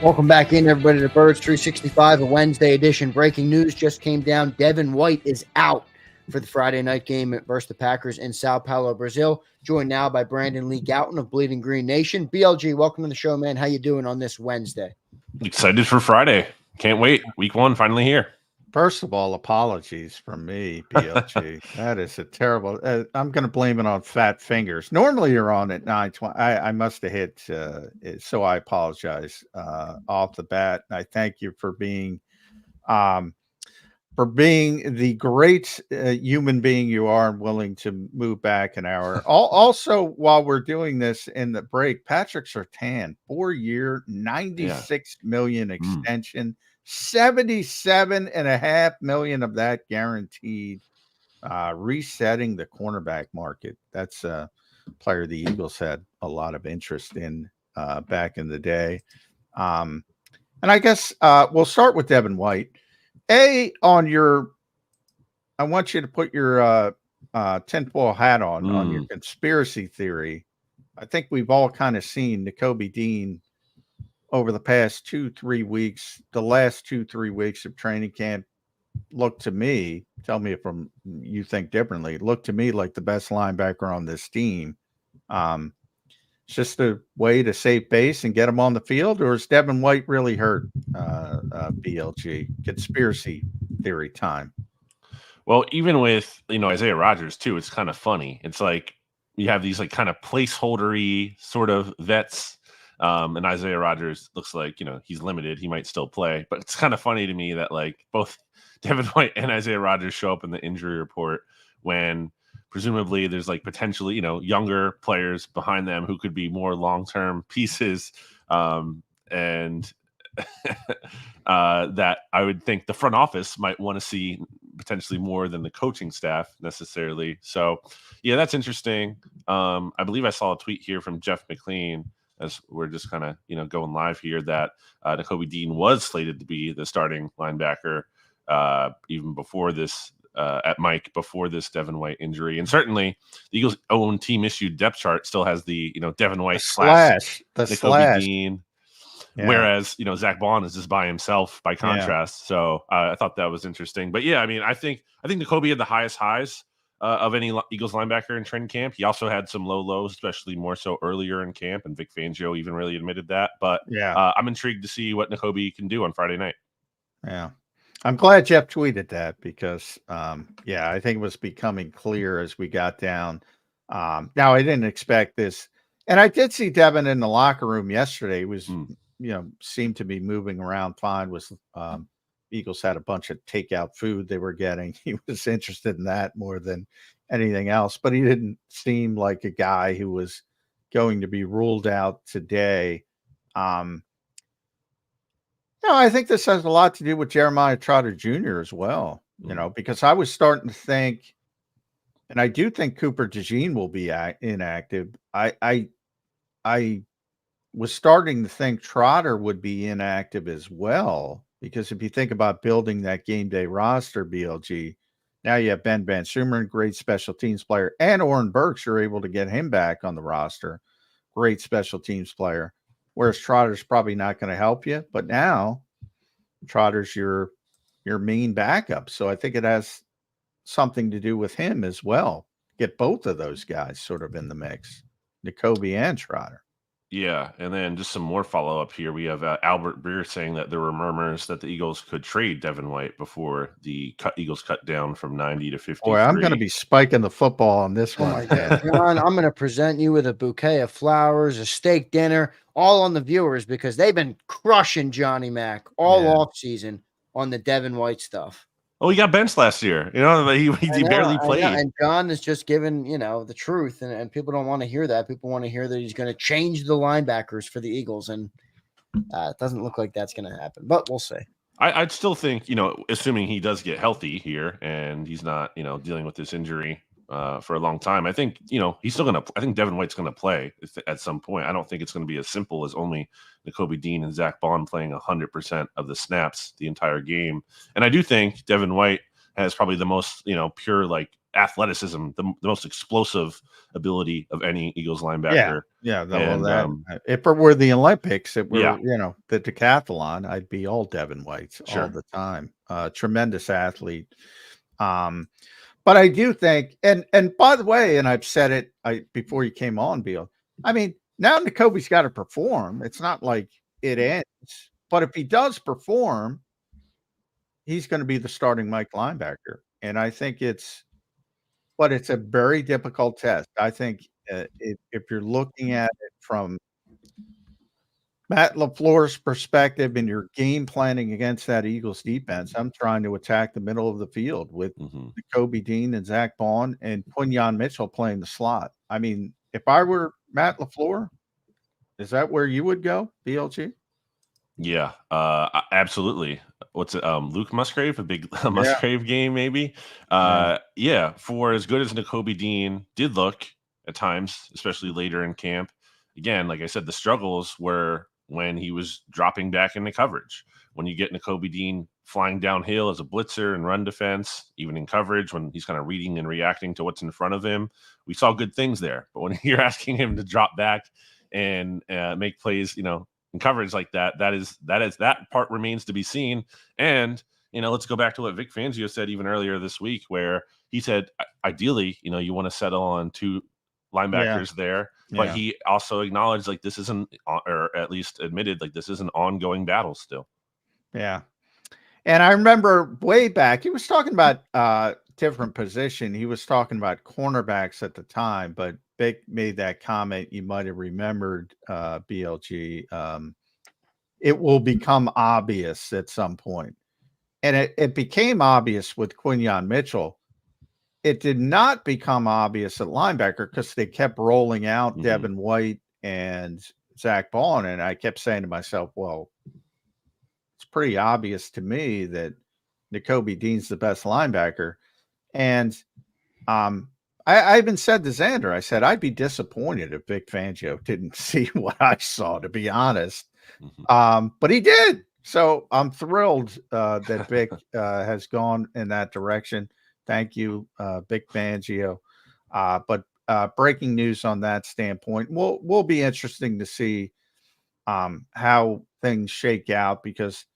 Welcome back in, everybody, to Birds 365, a Wednesday edition. Breaking news just came down. Devin White is out for the Friday night game versus the Packers in Sao Paulo, Brazil. Joined now by Brandon Lee Gowton of Bleeding Green Nation. BLG, welcome to the show, man. How you doing on this Wednesday? Excited for Friday. Can't wait. Week 1 finally here. First of all, apologies from me, BLG. That is a terrible. I'm going to blame it on fat fingers. Normally, you're on at 9:20. I must have hit it, so I apologize off the bat. I thank you for being the great human being you are and willing to move back an hour. Also, while we're doing this in the break, Patrick Surtain, 4-year, $96 million extension. 77.5 million of that guaranteed, resetting the cornerback market. That's a player the Eagles had a lot of interest in back in the day. And I guess we'll start with Devin White. I want you to put your tinfoil hat on your conspiracy theory. I think we've all kind of seen Nakobe Dean over the past 2-3 weeks, the last 2-3 weeks of training camp looked to me, tell me if you think differently, looked to me like the best linebacker on this team. It's just a way to save base and get him on the field, or is Devin White really hurt? BLG, conspiracy theory time. Well, even with, Isaiah Rodgers too, it's kind of funny. It's like you have these like kind of placeholdery sort of vets. And Isaiah Rodgers looks like, he's limited. He might still play. But it's kind of funny to me that like both Devin White and Isaiah Rodgers show up in the injury report when presumably there's like potentially, younger players behind them who could be more long-term pieces. And that I would think the front office might want to see potentially more than the coaching staff necessarily. So, yeah, that's interesting. I believe I saw a tweet here from Jeff McLean, as we're just kind of, going live here, that Nakobe Dean was slated to be the starting linebacker even before this, before this Devin White injury. And certainly the Eagles' own team-issued depth chart still has the, Devin White slash Nakobe Dean. Yeah. Whereas, Zach Bond is just by himself by contrast. Yeah. So I thought that was interesting. But, yeah, I think Nakobe had the highest highs of any Eagles linebacker in training camp. He also had some low lows, especially more so earlier in camp, and Vic Fangio even really admitted that. But I'm intrigued to see what Nakobe can do on Friday night. Yeah, I'm glad Jeff tweeted that because, I think it was becoming clear as we got down. Now, I didn't expect this. And I did see Devin in the locker room yesterday. He was, seemed to be moving around fine. Eagles had a bunch of takeout food they were getting. He was interested in that more than anything else, but he didn't seem like a guy who was going to be ruled out today. I think this has a lot to do with Jeremiah Trotter Jr. as well, because I was starting to think, and I do think Cooper DeJean will be inactive. I was starting to think Trotter would be inactive as well. Because if you think about building that game day roster, BLG, now you have Ben Van Sumeren, great special teams player, and Oren Burks, you're able to get him back on the roster. Great special teams player. Whereas Trotter's probably not going to help you. But now Trotter's your main backup. So I think it has something to do with him as well. Get both of those guys sort of in the mix, Nakobe and Trotter. Yeah, and then just some more follow-up here. We have Albert Beer saying that there were murmurs that the Eagles could trade Devin White before the Eagles cut down from 90 to 53. Boy, I'm going to be spiking the football on this one. Oh my God, John, I'm going to present you with a bouquet of flowers, a steak dinner, all on the viewers because they've been crushing Johnny Mac all off season on the Devin White stuff. Oh, he got benched last year. He barely played. And John is just giving, the truth. And people don't want to hear that. People want to hear that he's going to change the linebackers for the Eagles. And it doesn't look like that's going to happen. But we'll see. I'd still think, assuming he does get healthy here and he's not, dealing with this injury for a long time, I think, he's still going to – I think Devin White's going to play at some point. I don't think it's going to be as simple as only Nakobe Dean and Zach Bond playing 100% of the snaps the entire game. And I do think Devin White has probably the most, pure, like, athleticism, the most explosive ability of any Eagles linebacker. Yeah. And, if it were the Olympics, it were, Yeah. the decathlon, I'd be all Devin Whites Sure. all the time. Tremendous athlete. But I do think, and by the way, and I've said it before you came on, Beal. I mean, now Nakobe's got to perform. It's not like it ends. But if he does perform, he's going to be the starting Mike linebacker. And I think it's a very difficult test. I think if you're looking at it from Matt LaFleur's perspective and you're game planning against that Eagles defense, I'm trying to attack the middle of the field with Nakobe Dean and Zach Bond and Quinyon Mitchell playing the slot. I mean, if I were Matt LaFleur, is that where you would go, BLG? Yeah, absolutely. What's it? Luke Musgrave, a big Musgrave game, maybe. Yeah, for as good as Nakobe Dean did look at times, especially later in camp. Again, like I said, the struggles were when he was dropping back into coverage. When you get Nakobe Dean flying downhill as a blitzer and run defense, even in coverage, when he's kind of reading and reacting to what's in front of him, we saw good things there. But when you're asking him to drop back and make plays, in coverage like that part remains to be seen. And, let's go back to what Vic Fangio said even earlier this week, where he said, ideally, you want to settle on two linebackers there, but he also acknowledged like this isn't, or at least admitted like this is an ongoing battle still. Yeah. And I remember way back, he was talking about different position. He was talking about cornerbacks at the time, but Vic made that comment. You might have remembered, BLG. It will become obvious at some point. And it became obvious with Quinyon Mitchell. It did not become obvious at linebacker because they kept rolling out Devin White and Zach Bond. And I kept saying to myself, well, it's pretty obvious to me that Nakobe Dean's the best linebacker. And I even said to Zander, I said, I'd be disappointed if Vic Fangio didn't see what I saw, to be honest. But he did. So I'm thrilled that Vic has gone in that direction. Thank you, Vic Fangio. But breaking news on that standpoint will be interesting to see how things shake out, because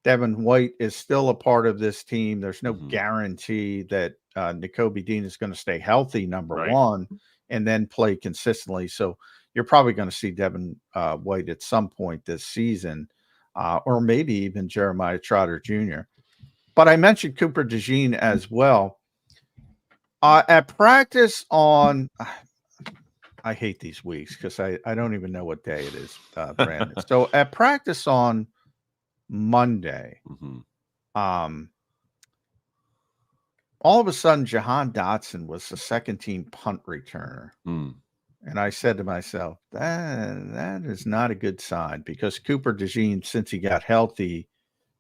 Devin White is still a part of this team. There's no guarantee that Nakobe Dean is going to stay healthy, number one, and then play consistently. So you're probably going to see Devin White at some point this season, or maybe even Jeremiah Trotter Jr. But I mentioned Cooper DeJean as well. At practice on, I hate these weeks because I don't even know what day it is, Brandon. So at practice on Monday, all of a sudden, Jahan Dotson was the second team punt returner. And I said to myself, that is not a good sign, because Cooper DeJean, since he got healthy,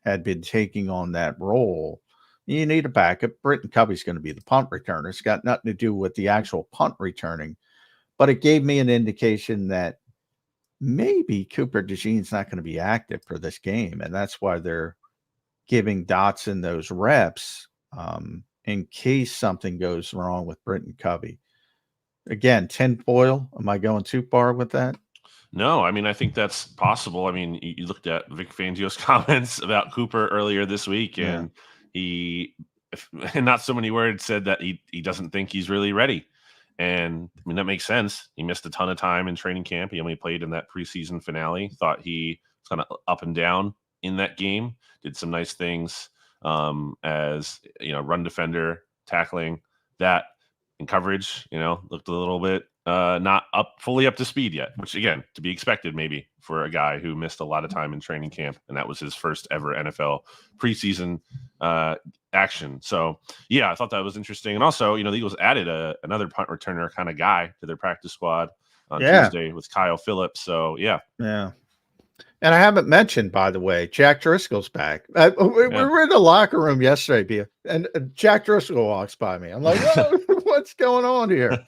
had been taking on that role. You need a backup. Britton Covey's going to be the punt returner. It's got nothing to do with the actual punt returning, but it gave me an indication that maybe Cooper DeJean's not going to be active for this game. And that's why they're giving Dotson those reps in case something goes wrong with Britton Covey. Again, tinfoil. Am I going too far with that? No, I mean, I think that's possible. I mean, you looked at Vic Fangio's comments about Cooper earlier this week, and he, in not so many words, said that he doesn't think he's really ready. And I mean, that makes sense. He missed a ton of time in training camp. He only played in that preseason finale. Thought he was kind of up and down in that game. Did some nice things as, run defender, tackling that in coverage, looked a little bit not fully up to speed yet, which again, to be expected maybe for a guy who missed a lot of time in training camp. And that was his first ever NFL preseason action. So yeah, I thought that was interesting. And also, the Eagles added another punt returner kind of guy to their practice squad on Tuesday with Kyle Phillips. So yeah. And I haven't mentioned, by the way, Jack Driscoll's back. We were in the locker room yesterday, and Jack Driscoll walks by me. I'm like, what's going on here?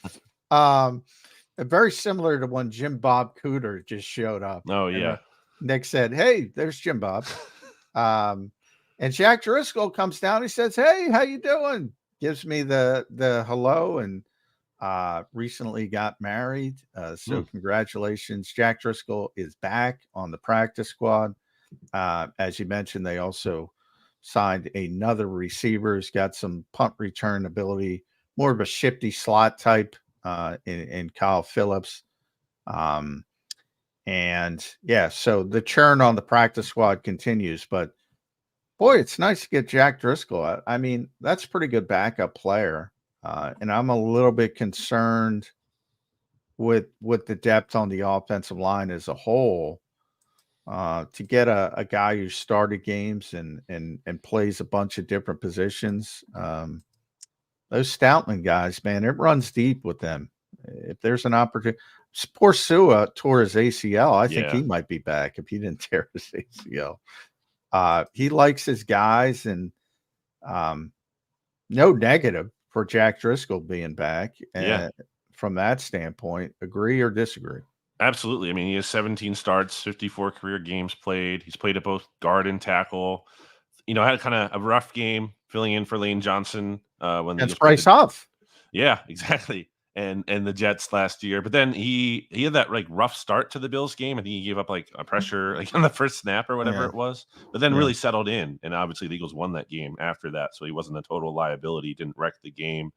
Very similar to when Jim Bob Cooter just showed up. Oh, yeah. Nick said, hey, there's Jim Bob. And Jack Driscoll comes down. He says, hey, how you doing? gives me the hello, and recently got married. So congratulations. Jack Driscoll is back on the practice squad. As you mentioned, they also signed another receiver who's got some punt return ability, more of a shifty slot type in Kyle Phillips. And yeah, so the churn on the practice squad continues, but boy, it's nice to get Jack Driscoll. I mean, that's a pretty good backup player. And I'm a little bit concerned with the depth on the offensive line as a whole. To get a guy who started games and plays a bunch of different positions. Those Stoutland guys, man, it runs deep with them. If there's an opportunity, poor Sua tore his ACL. I think he might be back if he didn't tear his ACL. He likes his guys, and no negative for Jack Driscoll being back. From that standpoint, agree or disagree? Absolutely. I mean, he has 17 starts, 54 career games played. He's played at both guard and tackle. Had kind of a rough game filling in for Lane Johnson when that's Bryce Huff. Yeah, exactly. And the Jets last year. But then he had that like rough start to the Bills game. I think he gave up like a pressure like on the first snap or whatever it was, but then really settled in. And obviously the Eagles won that game after that. So he wasn't a total liability, didn't wreck the game.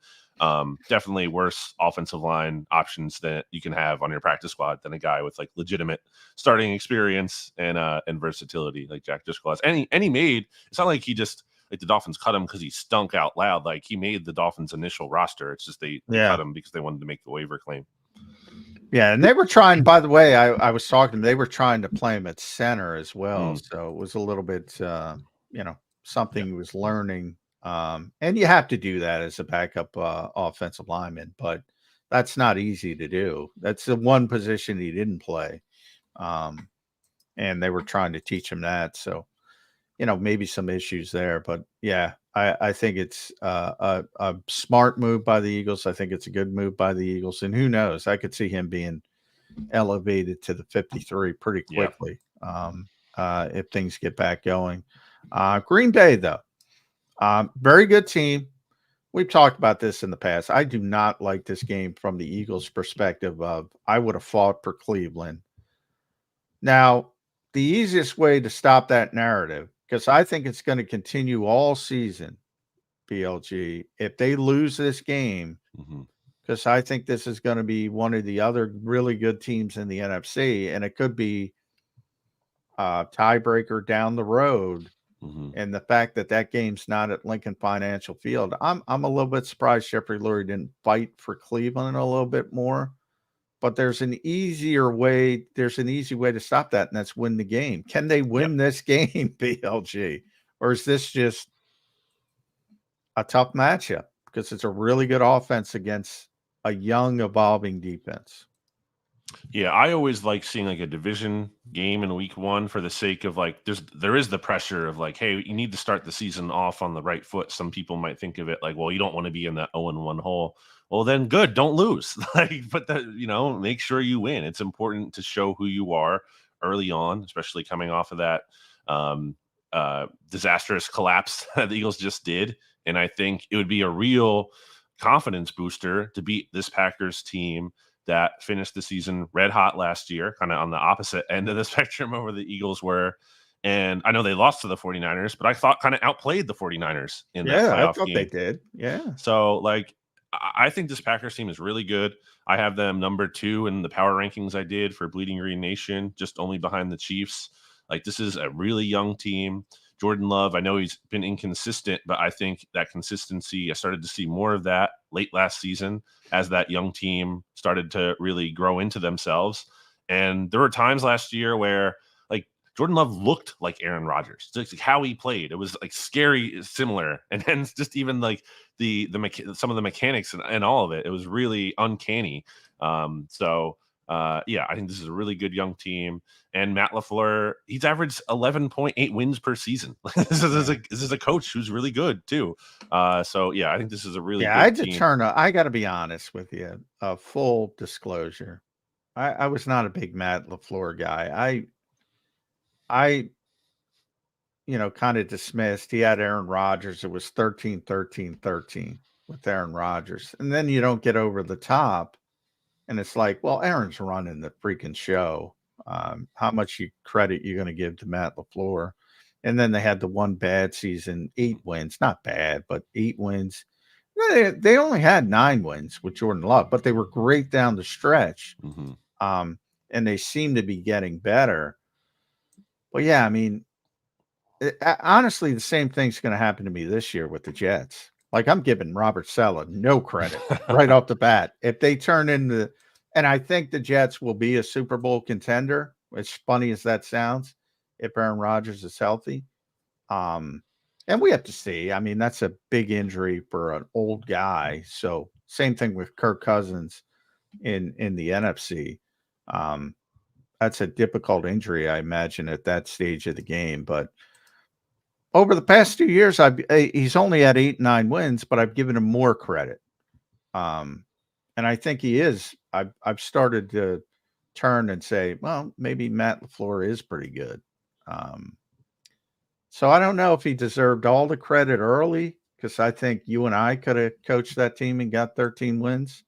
Definitely worse offensive line options that you can have on your practice squad than a guy with like legitimate starting experience and versatility like Jack Driscoll has. And he made, it's not like he just, like the Dolphins cut him because he stunk out loud. Like he made the Dolphins' initial roster. It's just they cut him because they wanted to make the waiver claim. Yeah, and they were trying, by the way, I was talking, they were trying to play him at center as well. So it was a little bit, something he was learning. And you have to do that as a backup offensive lineman, but that's not easy to do. That's the one position he didn't play. And they were trying to teach him that. So, maybe some issues there, but yeah, I think it's a smart move by the Eagles. I think it's a good move by the Eagles, and who knows? I could see him being elevated to the 53 pretty quickly if things get back going. Green Bay, though, very good team. We've talked about this in the past. I do not like this game from the Eagles' perspective of I would have fought for Cleveland. Now, the easiest way to stop that narrative, because I think it's going to continue all season, BLG, if they lose this game, because I think this is going to be one of the other really good teams in the NFC, and it could be a tiebreaker down the road. And the fact that game's not at Lincoln Financial Field, I'm a little bit surprised Jeffrey Lurie didn't fight for Cleveland a little bit more. But there's an easy way to stop that, and that's win the game. Can they win this game, BLG? Or is this just a tough matchup? Because it's a really good offense against a young, evolving defense. Yeah, I always like seeing like a division game in week one for the sake of like there is the pressure of like, hey, you need to start the season off on the right foot. Some people might think of it like, well, you don't want to be in that 0-1 hole. Well, then good, don't lose. Make sure you win. It's important to show who you are early on, especially coming off of that disastrous collapse that the Eagles just did. And I think it would be a real confidence booster to beat this Packers team that finished the season red hot last year, kind of on the opposite end of the spectrum over the Eagles were. And I know they lost to the 49ers, but I thought kind of outplayed the 49ers in that playoff game. I thought they did. Yeah. So, like, I think this Packers team is really good. I have them number 2 in the power rankings I did for Bleeding Green Nation, just only behind the Chiefs. Like, this is a really young team. Jordan Love, I know he's been inconsistent, but I think that consistency, I started to see more of that late last season as that young team started to really grow into themselves. And there were times last year where like Jordan Love looked like Aaron Rodgers, like how he played. It was like scary, similar. And then just even like some of the mechanics and all of it, it was really uncanny. I think this is a really good young team. And Matt LaFleur, he's averaged 11.8 wins per season. This is a coach who's really good too. I think this is a really good team. I got to be honest with you. Full disclosure, I was not a big Matt LaFleur guy. kind of dismissed. He had Aaron Rodgers. It was 13-13-13 with Aaron Rodgers. And then you don't get over the top. And it's like, well, Aaron's running the freaking show. How much credit you going to give to Matt LaFleur? And then they had the one bad season, 8 wins. Not bad, but 8 wins. They only had 9 wins with Jordan Love, but they were great down the stretch. Mm-hmm. And they seem to be getting better. But yeah, I mean, honestly, the same thing's going to happen to me this year with the Jets. Like, I'm giving Robert Saleh no credit right off the bat. If they turn into, and I think the Jets will be a Super Bowl contender, as funny as that sounds, if Aaron Rodgers is healthy. And we have to see. I mean, that's a big injury for an old guy. So same thing with Kirk Cousins in the NFC. That's a difficult injury, I imagine, at that stage of the game. But over the past 2 years, he's only had 8, 9 wins, but I've given him more credit. And I think he is. I've started to turn and say, well, maybe Matt LaFleur is pretty good. So I don't know if he deserved all the credit early, because I think you and I could have coached that team and got 13 wins.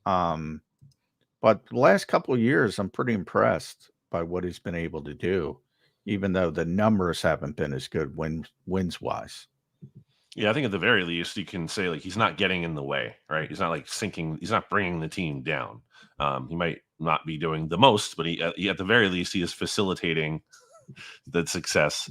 But the last couple of years, I'm pretty impressed by what he's been able to do, even though the numbers haven't been as good wins wise. Yeah, I think at the very least you can say, like, he's not getting in the way, right? He's not like sinking. He's not bringing the team down. He might not be doing the most, but he at the very least he is facilitating the success,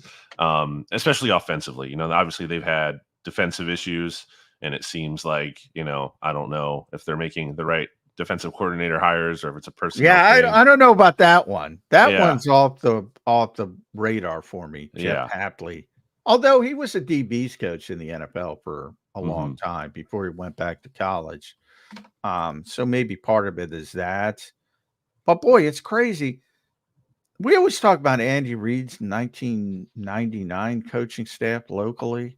especially offensively. Obviously they've had defensive issues, and it seems like, I don't know if they're making the right defensive coordinator hires or if it's a person. Yeah, I don't know about that one. That Yeah. one's off the radar for me. Jeff Hapley, although he was a DB's coach in the NFL for a long time before he went back to college. So maybe part of it is that. But boy, it's crazy. We always talk about Andy Reid's 1999 coaching staff locally.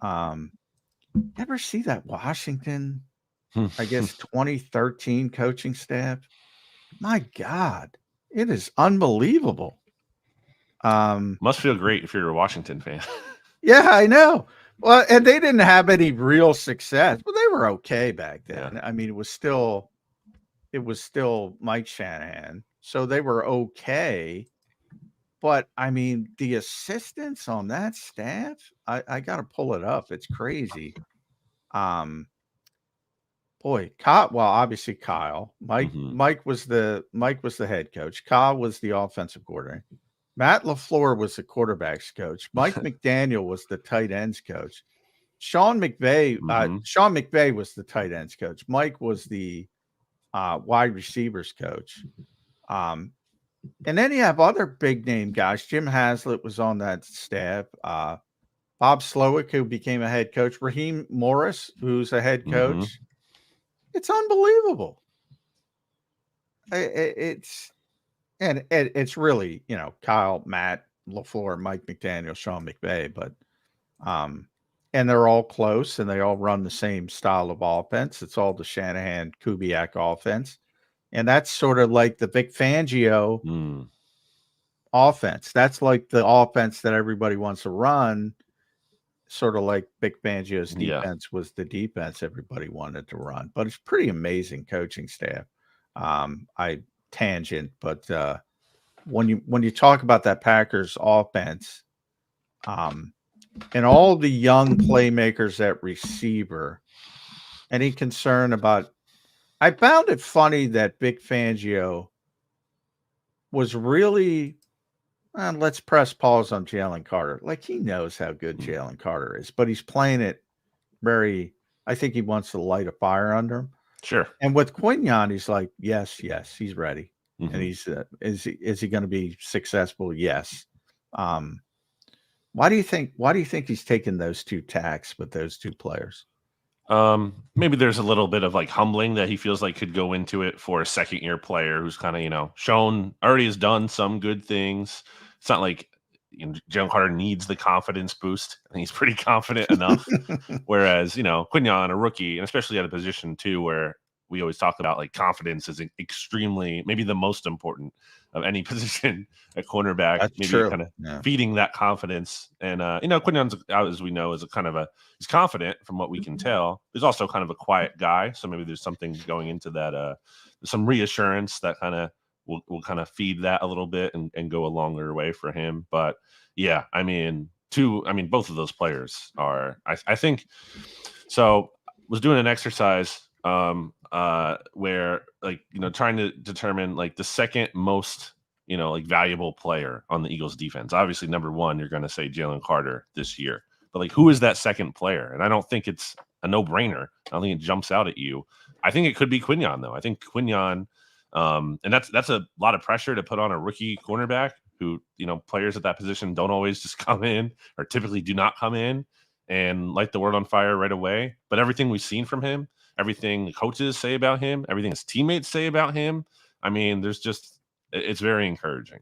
Ever see that Washington, I guess 2013 coaching staff? My God, it is unbelievable. Must feel great if you're a Washington fan. Yeah, I know. Well, and they didn't have any real success, but they were okay back then. Yeah. I mean, it was still Mike Shanahan, so they were okay. But I mean, the assistants on that staff, I got to pull it up. It's crazy. Boy, Kyle, well, obviously Kyle. Mike was the head coach. Kyle was the offensive coordinator. Matt LaFleur was the quarterback's coach. Mike McDaniel was the tight ends coach. Sean McVay was the tight ends coach. Mike was the wide receivers coach. And then you have other big name guys. Jim Haslett was on that staff. Bob Slowick, who became a head coach. Raheem Morris, who's a head coach. It's unbelievable. It's really, Kyle, Matt LaFleur, Mike McDaniel, Sean McVay, but and they're all close and they all run the same style of offense. It's all the Shanahan Kubiak offense. And that's sort of like the Vic Fangio offense. That's like the offense that everybody wants to run. Sort of like Vic Fangio's defense was the defense everybody wanted to run. But it's pretty amazing coaching staff. I tangent, but when you talk about that Packers offense, and all the young playmakers at receiver, any concern about? I found it funny that Vic Fangio was really, let's press pause on Jalen Carter. Like, he knows how good Jalen Carter is, but he's playing it I think he wants to light a fire under him. Sure. And with Quignon, he's like, yes, he's ready. And he's, is he going to be successful? Yes. Why do you think he's taking those two tacks with those two players? Maybe there's a little bit of like humbling that he feels like could go into it for a second year player who's kind of, already has done some good things. It's not like Jalen Carter needs the confidence boost. I think he's pretty confident enough. Whereas, Quignon, a rookie, and especially at a position too, where we always talk about like confidence is extremely, maybe the most important of any position at cornerback. That's maybe true. kind of feeding that confidence. And Quinion's, as we know, is a kind of he's confident from what we can tell. He's also kind of a quiet guy, so maybe there's something going into that. Some reassurance that kind of will kind of feed that a little bit and go a longer way for him. But yeah, both of those players are. I think so. Was doing an exercise where trying to determine like the second most valuable player on the Eagles defense. Obviously, number one, you're going to say Jalen Carter this year, but like who is that second player? And I don't think it's a no-brainer. I don't think it jumps out at you. I think it could be Quinion though. I think Quinion, and that's a lot of pressure to put on a rookie cornerback who players at that position don't always just come in or typically do not come in and light the world on fire right away. But everything we've seen from him, everything the coaches say about him, everything his teammates say about him, it's very encouraging.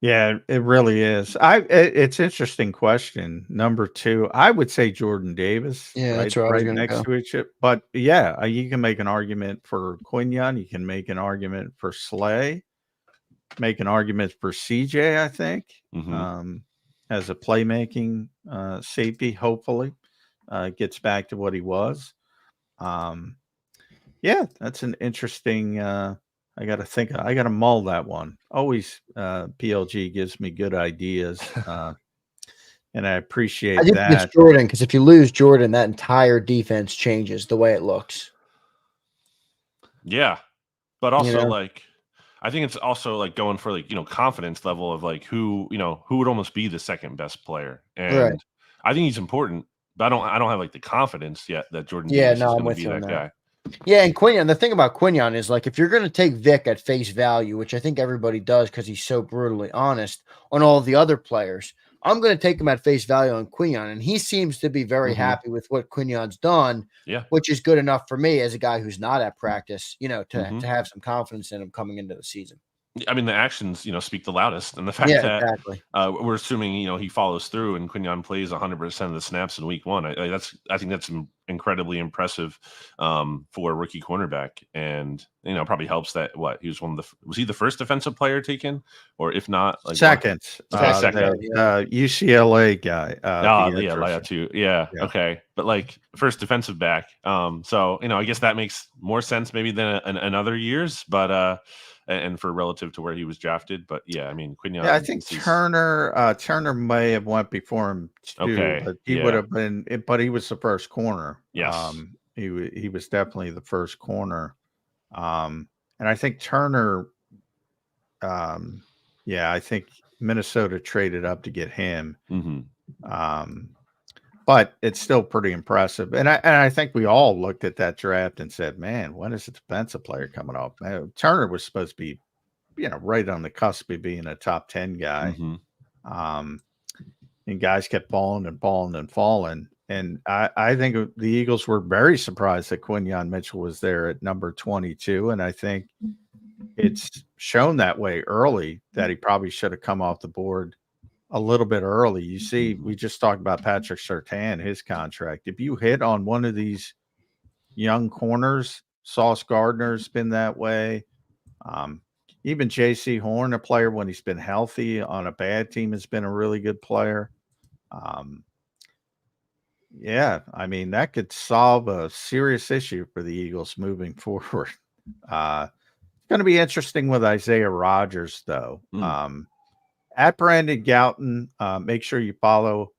Yeah, it really is. It's interesting question. Number 2, I would say Jordan Davis. Yeah, that's where I was next go. to each. But yeah, you can make an argument for Quinion. You can make an argument for Slay. Make an argument for CJ. I think. As a playmaking safety, hopefully gets back to what he was. Yeah, that's an interesting. I got to mull that one. Always, PLG gives me good ideas, and I appreciate that. It's Jordan, because if you lose Jordan, that entire defense changes the way it looks. Yeah, but also I think it's also like going for confidence level of like who would almost be the second best player, and I think he's important, but I don't have like the confidence yet that Jordan Davis is going to be that guy. Yeah, and Quinion, the thing about Quinion is like if you're going to take Vic at face value, which I think everybody does because he's so brutally honest on all of the other players, I'm going to take him at face value on Quinion, and he seems to be very happy with what Quinion's done, which is good enough for me as a guy who's not at practice, to have some confidence in him coming into the season. I mean, the actions, speak the loudest, and the fact that we're assuming, he follows through and Quinion plays 100% of the snaps in week 1. I think that's incredibly impressive for a rookie cornerback, and probably helps that he was was he the first defensive player taken, or if not, second, UCLA guy. Okay, but first defensive back. So I guess that makes more sense maybe than in other years, but. And for relative to where he was drafted, but yeah, I mean, Quinion. Yeah, I think Turner may have went before him too, but he would have been. But he was the first corner. Yes, he was definitely the first corner. And I think Turner. I think Minnesota traded up to get him. But it's still pretty impressive. And I think we all looked at that draft and said, man, when is a defensive player coming off? Turner was supposed to be, right on the cusp of being a top 10 guy. And guys kept falling and falling and falling. And I think the Eagles were very surprised that Quinion Mitchell was there at number 22. And I think it's shown that way early that he probably should have come off the board a little bit early. You see, we just talked about Patrick Surtain, his contract. If you hit on one of these young corners, Sauce Gardner's been that way. Even J.C. Horn, a player when he's been healthy on a bad team, has been a really good player. That could solve a serious issue for the Eagles moving forward. It's going to be interesting with Isaiah Rodgers, though. At Brandon Gowton, make sure you follow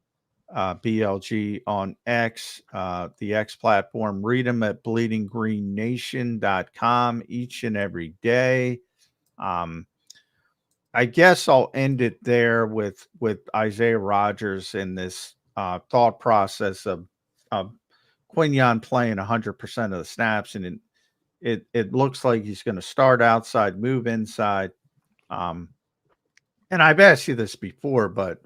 BLG on X, the X platform. Read them at bleedinggreennation.com each and every day. I guess I'll end it there with Isaiah Rodgers in this thought process of Quinion playing 100% of the snaps, and it looks like he's going to start outside, move inside. And I've asked you this before, but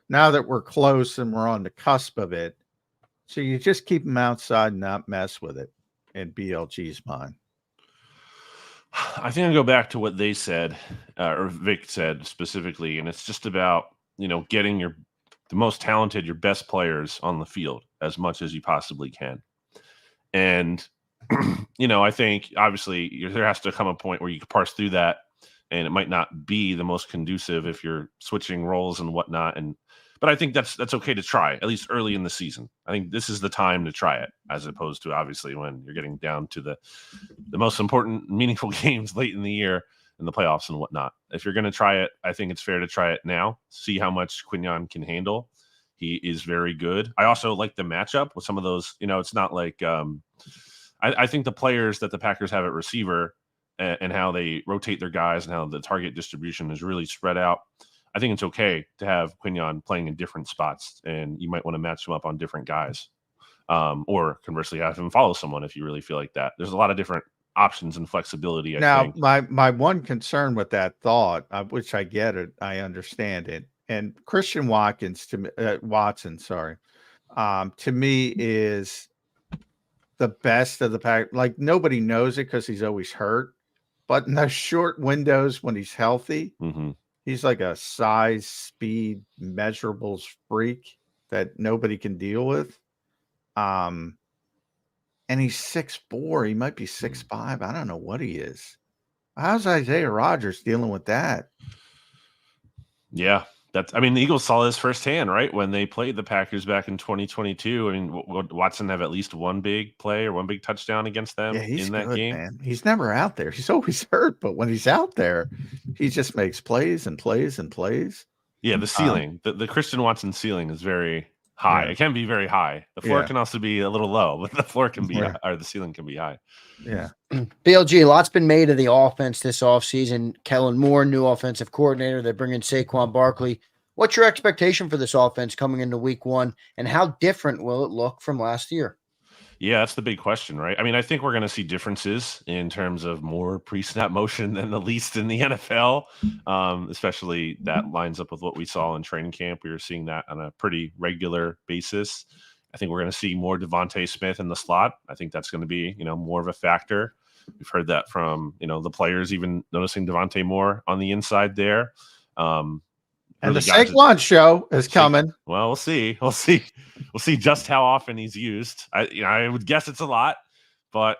now that we're close and we're on the cusp of it, so you just keep him outside and not mess with it in BLG's mind. I think I'll go back to what they said, or Vic said specifically, and it's just about, getting the most talented, your best players on the field as much as you possibly can. And, I think obviously there has to come a point where you can parse through that and it might not be the most conducive if you're switching roles and whatnot. But I think that's okay to try, at least early in the season. I think this is the time to try it, as opposed to obviously when you're getting down to the most important, meaningful games late in the year in the playoffs and whatnot. If you're going to try it, I think it's fair to try it now, see how much Quignon can handle. He is very good. I also like the matchup with some of those, it's not like I think the players that the Packers have at receiver and how they rotate their guys and how the target distribution is really spread out. I think it's okay to have Quignon playing in different spots, and you might want to match him up on different guys. Or conversely, have him follow someone if you really feel like that. There's a lot of different options and flexibility. I think. my one concern with that thought, which I get it, I understand it, and Christian Watson, to me is the best of the pack. Like, nobody knows it because he's always hurt, but in those short windows when he's healthy, he's like a size, speed, measurables freak that nobody can deal with. And he's 6'4". He might be 6'5". I don't know what he is. How's Isaiah Rodgers dealing with that? Yeah, the Eagles saw this firsthand, right? When they played the Packers back in 2022. I mean, would Watson have at least one big play or one big touchdown against them in that game? Man. He's never out there. He's always hurt, but when he's out there, he just makes plays and plays and plays. Yeah, the ceiling, the Christian Watson ceiling is very high. Yeah. It can be very high. The floor can also be a little low, but the floor can be or the ceiling can be high. Yeah. BLG, a lot's been made of the offense this offseason. Kellen Moore, new offensive coordinator. They bring in Saquon Barkley. What's your expectation for this offense coming into week one, and how different will it look from last year? Yeah, that's the big question, right? I mean, I think we're going to see differences in terms of more pre-snap motion than the least in the NFL, especially that lines up with what we saw in training camp. We were seeing that on a pretty regular basis. I think we're going to see more Devontae Smith in the slot. I think that's going to be, more of a factor. We've heard that from, the players even noticing Devontae more on the inside there. And the Saquon show is coming. Well, we'll see. We'll see just how often he's used. I would guess it's a lot, but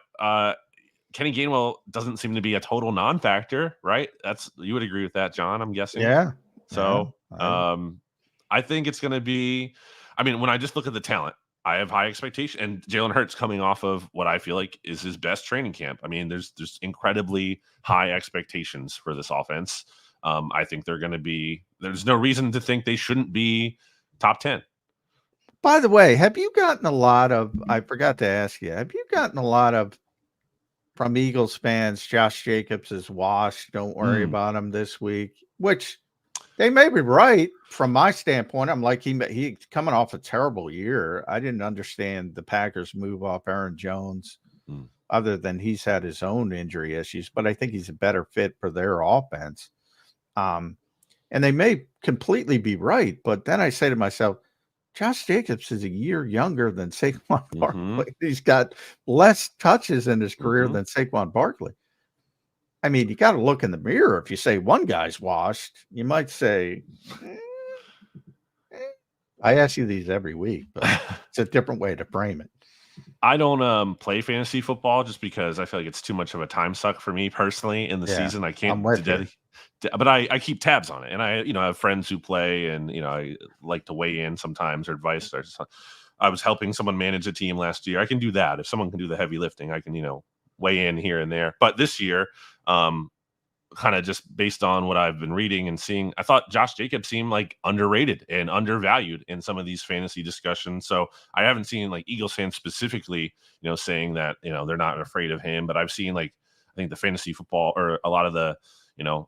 Kenny Gainwell doesn't seem to be a total non-factor, right? You would agree with that, John, I'm guessing. Yeah. So I think it's going to be, when I just look at the talent, I have high expectation, and Jalen Hurts coming off of what I feel like is his best training camp. There's incredibly high expectations for this offense. I think they're going to be. There's no reason to think they shouldn't be top 10. By the way, have you gotten a lot of? I forgot to ask you. Have you gotten a lot of from Eagles fans? Josh Jacobs is washed. Don't worry about him this week. Which they may be right from my standpoint. I'm like he's coming off a terrible year. I didn't understand the Packers move off Aaron Jones, other than he's had his own injury issues. But I think he's a better fit for their offense. And they may completely be right, but then I say to myself, Josh Jacobs is a year younger than Saquon Barkley. He's got less touches in his career than Saquon Barkley. You got to look in the mirror. If you say one guy's washed, you might say, I ask you these every week, but it's a different way to frame it. I don't play fantasy football just because I feel like it's too much of a time suck for me personally in the season. I can't, but I keep tabs on it, and I have friends who play, and I like to weigh in sometimes or advice. I was helping someone manage a team last year. I can do that. If someone can do the heavy lifting, I can weigh in here and there. But this year, kind of just based on what I've been reading and seeing, I thought Josh Jacobs seemed like underrated and undervalued in some of these fantasy discussions. So I haven't seen like Eagles fans specifically, saying that, they're not afraid of him, but I've seen I think the fantasy football or a lot of the,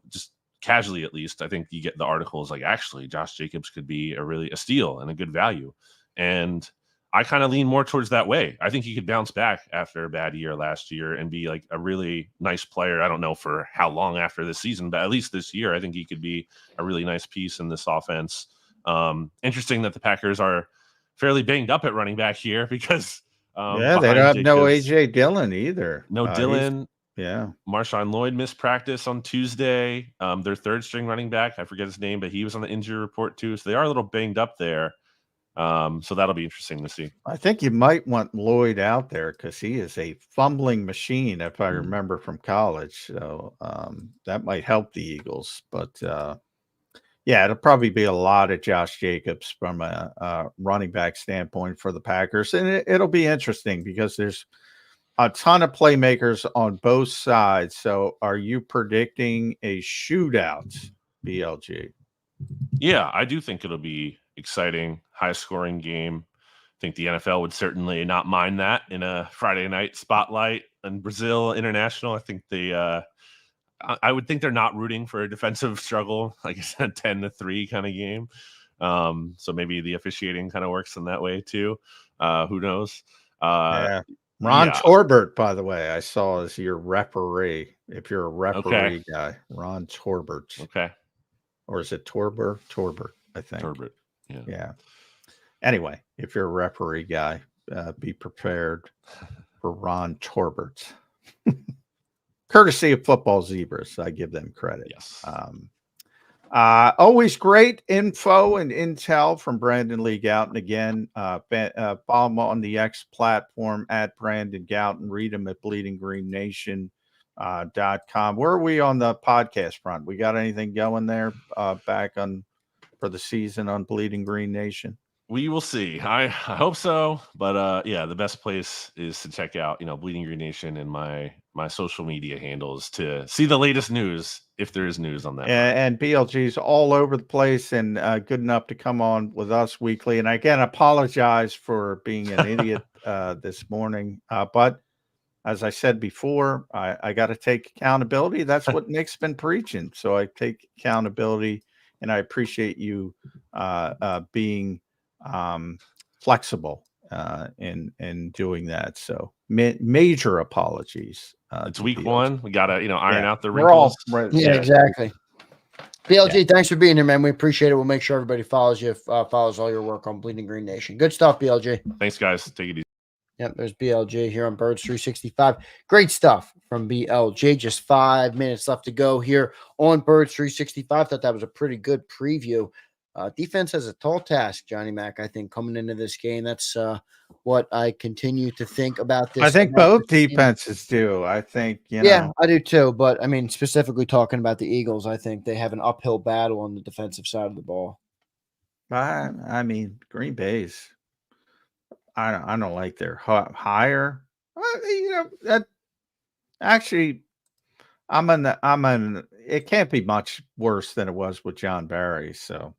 just casually, at least, I think you get the articles like actually Josh Jacobs could be a steal and a good value. And I kind of lean more towards that way. I think he could bounce back after a bad year last year and be like a really nice player. I don't know for how long after this season, but at least this year, I think he could be a really nice piece in this offense. Interesting that the Packers are fairly banged up at running back here because they don't have no AJ Dillon either. No Dillon. Yeah. Marshawn Lloyd missed practice on Tuesday. Their third string running back, I forget his name, but he was on the injury report too. So they are a little banged up there. So that'll be interesting to see. I think you might want Lloyd out there because he is a fumbling machine, if I remember from college. So that might help the Eagles. But yeah, it'll probably be a lot of Josh Jacobs from a running back standpoint for the Packers. And it'll be interesting because there's a ton of playmakers on both sides. So are you predicting a shootout, BLG? Yeah, I do think it'll be exciting, high-scoring game. I think the NFL would certainly not mind that in a Friday night spotlight in Brazil International. I think I would think they're not rooting for a defensive struggle, like I said, 10-3 kind of game. So maybe the officiating kind of works in that way too. Who knows? Yeah. Ron Torbert, by the way, I saw as your referee. If you're a referee guy, Ron Torbert. Okay. Or is it Torbert? Torbert, I think. Torbert. Yeah. Anyway, if you're a referee guy, be prepared for Ron Torbert. Courtesy of Football Zebras, I give them credit. Yes. Always great info and intel from Brandon Lee Gowton. Again, follow him on the X platform at Brandon Gowton. Read him at bleedinggreennation.com. Where are we on the podcast front? We got anything going there back on for the season on Bleeding Green Nation? We will see. I hope so. But yeah, the best place is to check out, Bleeding Green Nation and my social media handles to see the latest news, if there is news on that. And BLG's all over the place and good enough to come on with us weekly. And again, apologize for being an idiot this morning. But as I said before, I got to take accountability. That's what Nick's been preaching. So I take accountability, and I appreciate you being flexible in doing that. So major apologies. It's week one. We gotta iron out the wrinkles. Exactly. BLG, thanks for being here, man. We appreciate it. We'll make sure everybody follows you, follows all your work on Bleeding Green Nation. Good stuff, BLG. Thanks, guys. Take it easy. Yep, there's BLG here on Birds 365. Great stuff from BLG. Just 5 minutes left to go here on Birds 365. Thought that was a pretty good preview. Defense has a tall task, Johnny Mac, I think, coming into this game. That's what I continue to think about this. I think both defenses do. I think, Yeah, I do too. But, I mean, specifically talking about the Eagles, I think they have an uphill battle on the defensive side of the ball. I mean, Green Bay's, I don't like their higher. That actually, it can't be much worse than it was with John Barry. So.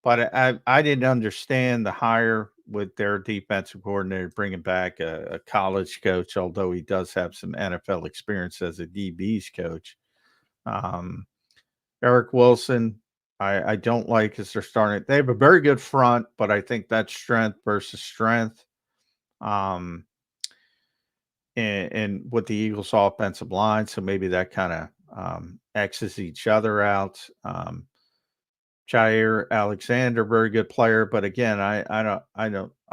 But I didn't understand the hire with their defensive coordinator bringing back a college coach, although he does have some NFL experience as a DB's coach. Eric Wilson, I don't like as they're starting. They have a very good front, but I think that's strength versus strength. And with the Eagles' offensive line, so maybe that kind of X's each other out. Jair Alexander, very good player, but again, I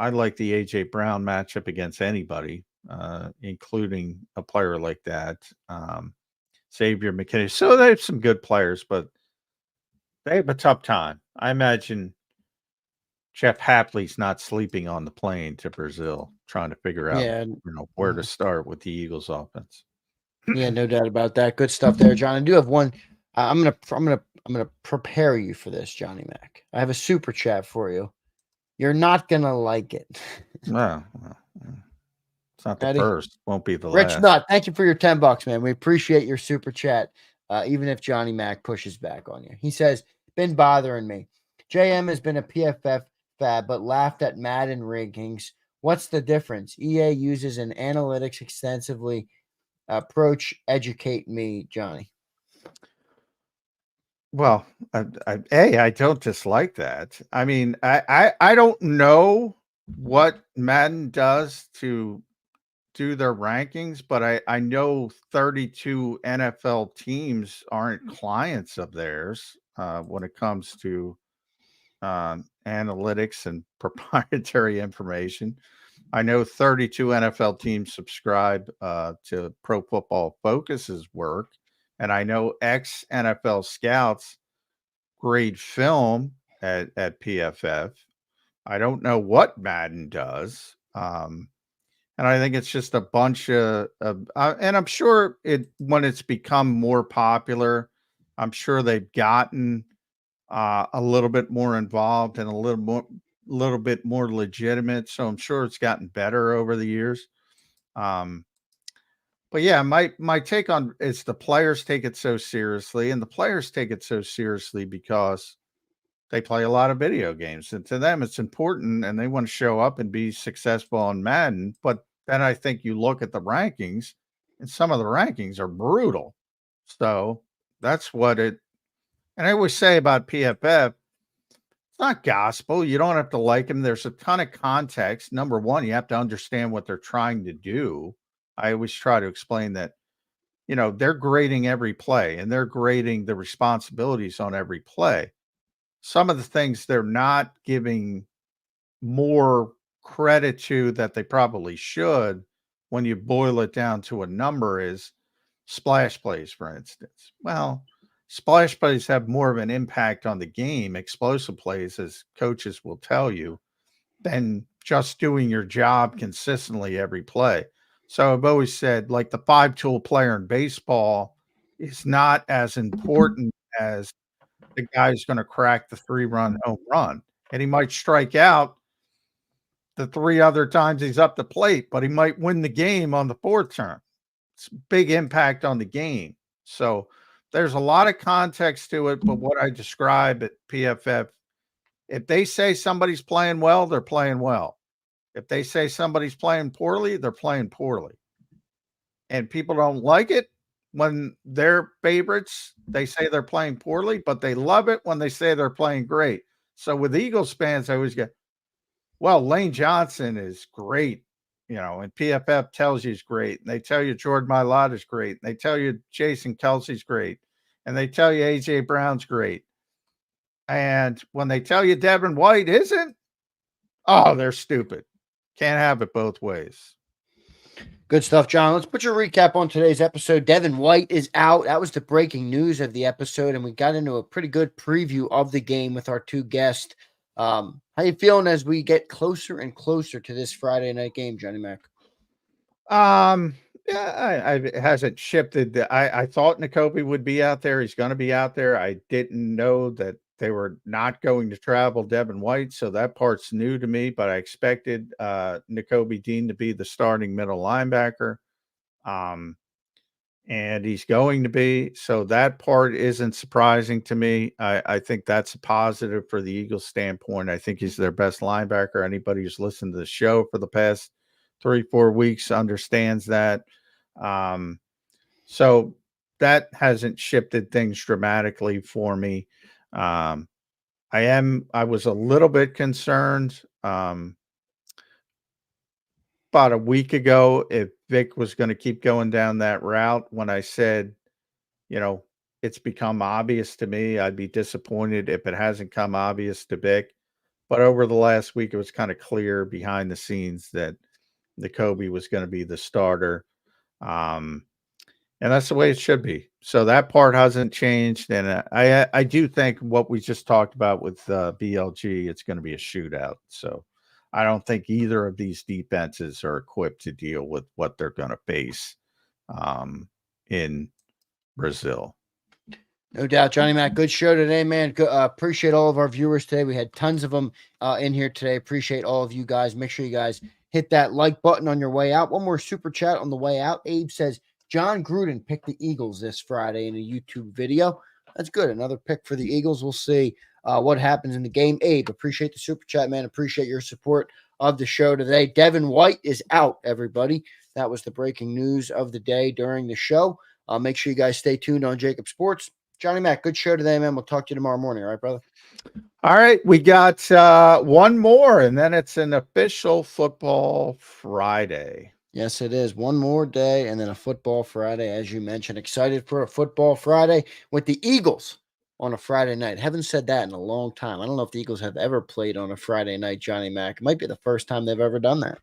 like the AJ Brown matchup against anybody, including a player like that. Xavier McKinney. So they have some good players, but they have a tough time. I imagine Jeff Hapley's not sleeping on the plane to Brazil, trying to figure out where to start with the Eagles offense. Yeah, no doubt about that. Good stuff there, John. I do have one. I'm gonna prepare you for this, Johnny Mac. I have a super chat for you. You're not gonna like it. No, it's not the first. Won't be the Rich last. Nut, thank you for your $10, man. We appreciate your super chat. Even if Johnny Mac pushes back on you, he says, "Been bothering me. JM has been a PFF fab, but laughed at Madden rankings. What's the difference? EA uses an analytics extensively approach. Educate me, Johnny." Well, I don't dislike that. I mean, I don't know what Madden does to do their rankings, but I know 32 NFL teams aren't clients of theirs when it comes to analytics and proprietary information. I know 32 NFL teams subscribe to Pro Football Focus's work. And I know ex-NFL scouts grade film at PFF. I don't know what Madden does. And I think it's just a bunch and I'm sure when it's become more popular, I'm sure they've gotten a little bit more involved and a little bit more legitimate. So I'm sure it's gotten better over the years. But yeah, my take on is the players take it so seriously, and the players take it so seriously because they play a lot of video games, and to them it's important, and they want to show up and be successful on Madden. But then I think you look at the rankings, and some of the rankings are brutal. So that's what it. And I always say about PFF, it's not gospel. You don't have to like them. There's a ton of context. Number one, you have to understand what they're trying to do. I always try to explain that, they're grading every play and they're grading the responsibilities on every play. Some of the things they're not giving more credit to that they probably should when you boil it down to a number is splash plays, for instance. Well, splash plays have more of an impact on the game, explosive plays, as coaches will tell you, than just doing your job consistently every play. So I've always said, like, the 5-tool player in baseball is not as important as the guy who's going to crack the 3-run home run. And he might strike out the 3 other times he's up the plate, but he might win the game on the 4th turn. It's big impact on the game. So there's a lot of context to it, but what I describe at PFF, if they say somebody's playing well, they're playing well. If they say somebody's playing poorly, they're playing poorly. And people don't like it when their favorites, they say they're playing poorly, but they love it when they say they're playing great. So with Eagles fans, I always get, well, Lane Johnson is great, and PFF tells you he's great. And they tell you Jordan Mailata is great. And they tell you Jason Kelsey's great. And they tell you A.J. Brown's great. And when they tell you Devin White isn't, oh, they're stupid. Can't have it both ways. Good stuff, John. Let's put your recap on today's episode. Devin White is out. That was the breaking news of the episode, and we got into a pretty good preview of the game with our two guests. How you feeling as we get closer and closer to this Friday night game, Johnny Mac? Yeah, it hasn't shifted. I thought Nakobe would be out there. He's going to be out there. I didn't know that they were not going to travel Devin White, so that part's new to me, but I expected Nakobe Dean to be the starting middle linebacker. And he's going to be, so that part isn't surprising to me. I think that's a positive for the Eagles standpoint. I think he's their best linebacker. Anybody who's listened to the show for the past 3-4 weeks understands that. So that hasn't shifted things dramatically for me. I was a little bit concerned about a week ago if Vic was going to keep going down that route when I said, it's become obvious to me. I'd be disappointed if it hasn't come obvious to Vic. But over the last week, it was kind of clear behind the scenes that Nakobe was going to be the starter. And that's the way it should be. So that part hasn't changed. And I do think what we just talked about with BLG, it's going to be a shootout. So I don't think either of these defenses are equipped to deal with what they're going to face in Brazil. No doubt, Johnny Mac. Good show today, man. Appreciate all of our viewers today. We had tons of them in here today. Appreciate all of you guys. Make sure you guys hit that like button on your way out. One more super chat on the way out. Abe says, John Gruden picked the Eagles this Friday in a YouTube video. That's good. Another pick for the Eagles. We'll see what happens in the game. Abe, appreciate the super chat, man. Appreciate your support of the show today. Devin White is out, everybody. That was the breaking news of the day during the show. Make sure you guys stay tuned on JAKIB Sports. Johnny Mac, good show today, man. We'll talk to you tomorrow morning. All right, brother? All right. We got one more, and then it's an official Football Friday. Yes, it is. One more day and then a Football Friday, as you mentioned. Excited for a Football Friday with the Eagles on a Friday night. Haven't said that in a long time. I don't know if the Eagles have ever played on a Friday night, Johnny Mac. It might be the first time they've ever done that.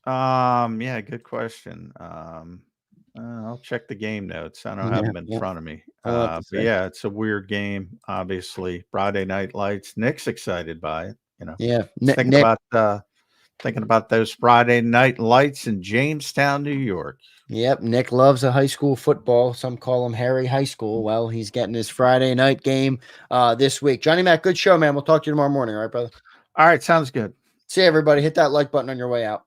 Yeah, good question. I'll check the game notes. I don't have them in front of me. But yeah, it's a weird game, obviously. Friday Night Lights. Nick's excited by it. You know, Yeah. Thinking about those Friday night lights in Jamestown, New York. Yep, Nick loves a high school football. Some call him Harry High School. Well, he's getting his Friday night game this week. Johnny Mac, good show, man. We'll talk to you tomorrow morning. All right, brother? All right, sounds good. See you, everybody. Hit that like button on your way out.